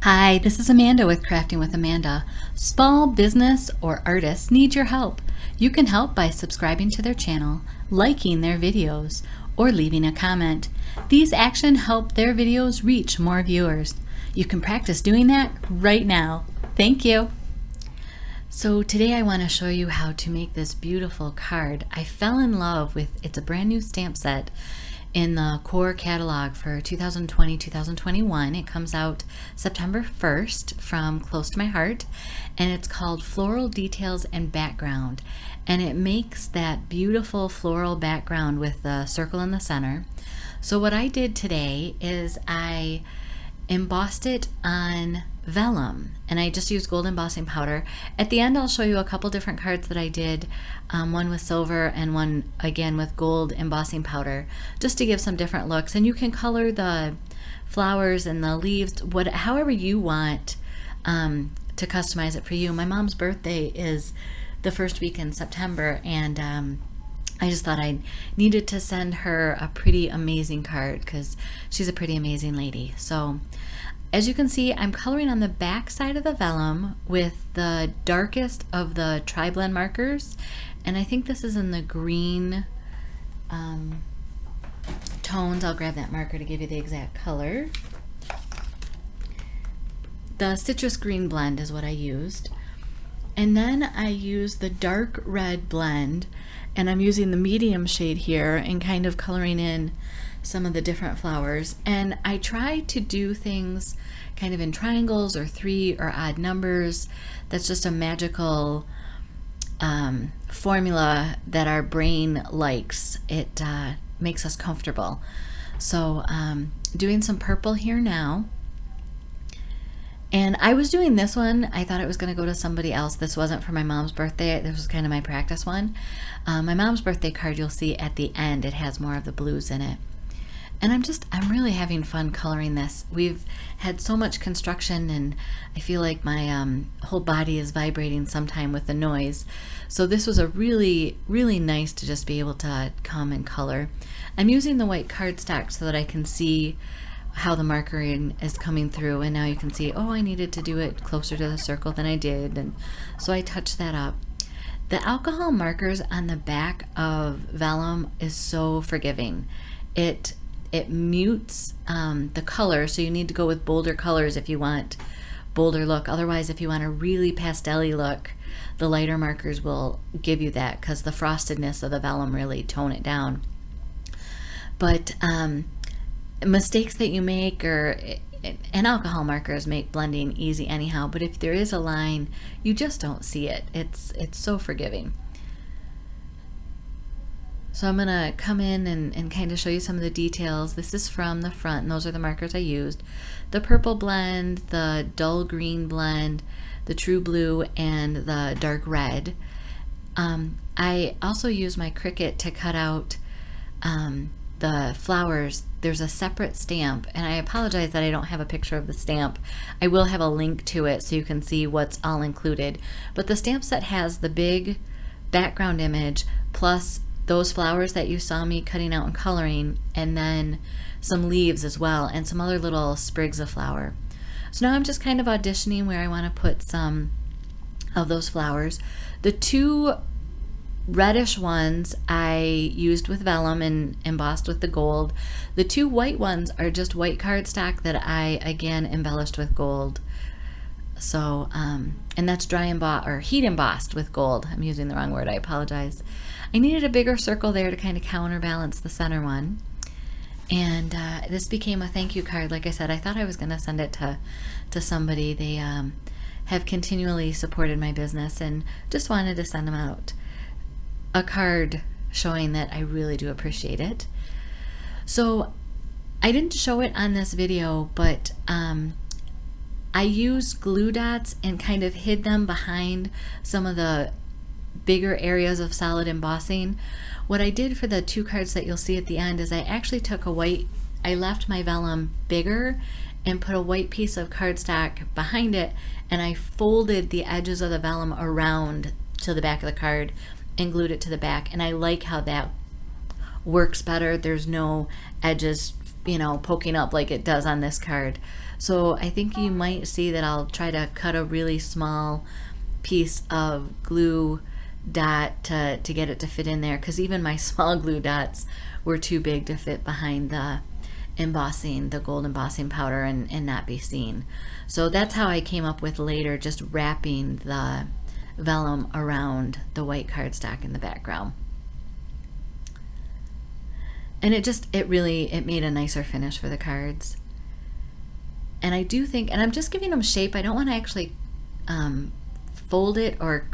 Hi, this is Amanda with Crafting with Amanda. Small business or artists need your help. You can help by subscribing to their channel, liking their videos, or leaving a comment. These actions help their videos reach more viewers. You can practice doing that right now. Thank you. So today I want to show you how to make this beautiful card. I fell in love with, it's a brand new stamp set in the core catalog for 2020-2021. It comes out September 1st from Close to My Heart, and it's called Floral Details and Background. And it makes that beautiful floral background with the circle in the center. So what I did today is I embossed it on Vellum, and I just used gold embossing powder. At the end I'll show you a couple different cards that I did, one with silver and one again with gold embossing powder, just to give some different looks. And you can color the flowers and the leaves however you want to customize it for you. My mom's birthday is the first week in September, and I just thought I needed to send her a pretty amazing card because she's a pretty amazing lady. So as you can see, I'm coloring on the back side of the vellum with the darkest of the tri-blend markers, and I think this is in the green tones. I'll grab that marker to give you the exact color. The citrus green blend is what I used, and then I used the dark red blend, and I'm using the medium shade here and kind of coloring in some of the different flowers. And I try to do things kind of in triangles or 3 or odd numbers. That's just a magical formula that our brain likes. It makes us comfortable. So doing some purple here now. And I was doing this one, I thought it was going to go to somebody else. This wasn't for my mom's birthday. This was kind of my practice one. My mom's birthday card, you'll see at the end, it has more of the blues in it. And I'm really having fun coloring this. We've had so much construction, and I feel like my whole body is vibrating sometime with the noise. So this was a really nice to just be able to come and color. I'm using the white cardstock so that I can see how the markering is coming through, and now you can see, oh, I needed to do it closer to the circle than I did, and so I touched that up. The alcohol markers on the back of vellum is so forgiving. It mutes the color, so you need to go with bolder colors if you want bolder look. Otherwise, if you want a really pastel-y look, the lighter markers will give you that, because the frostedness of the vellum really tone it down. But mistakes that you make, and alcohol markers make blending easy anyhow, but if there is a line, you just don't see it. It's so forgiving. So I'm gonna come in and kind of show you some of the details. This is from the front, and those are the markers I used. The purple blend, the dull green blend, the true blue, and the dark red. I also use my Cricut to cut out the flowers. There's a separate stamp, and I apologize that I don't have a picture of the stamp. I will have a link to it so you can see what's all included. But the stamp set has the big background image plus those flowers that you saw me cutting out and coloring, and then some leaves as well, and some other little sprigs of flower. So now I'm just kind of auditioning where I want to put some of those flowers. The 2 reddish ones I used with vellum and embossed with the gold. The 2 white ones are just white cardstock that I again embellished with gold. So and that's dry embossed or heat embossed with gold. I'm using the wrong word, I apologize. I needed a bigger circle there to kind of counterbalance the center one. And this became a thank you card. Like I said, I thought I was going to send it to somebody. They have continually supported my business, and just wanted to send them out a card showing that I really do appreciate it. So I didn't show it on this video, but I used glue dots and kind of hid them behind some of the bigger areas of solid embossing. What I did for the 2 cards that you'll see at the end is I actually took I left my vellum bigger and put a white piece of cardstock behind it, and I folded the edges of the vellum around to the back of the card and glued it to the back. And I like how that works better. There's no edges you know, poking up like it does on this card. So I think you might see that I'll try to cut a really small piece of glue dot to get it to fit in there, because even my small glue dots were too big to fit behind the embossing, the gold embossing powder, and not be seen. So that's how I came up with later just wrapping the vellum around the white cardstock in the background. And it made a nicer finish for the cards. And I do think, and I'm just giving them shape, I don't want to actually fold it or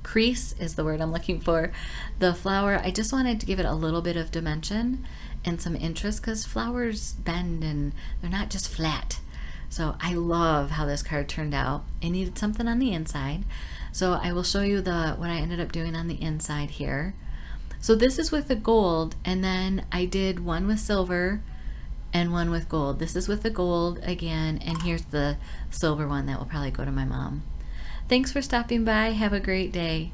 crease is the word I'm looking for, the flower. I just wanted to give it a little bit of dimension and some interest, because flowers bend and they're not just flat. So I love how this card turned out. I needed something on the inside, so I will show you what I ended up doing on the inside here. So this is with the gold, and then I did one with silver and one with gold. This is with the gold again, and here's the silver one that will probably go to my mom. Thanks for stopping by. Have a great day.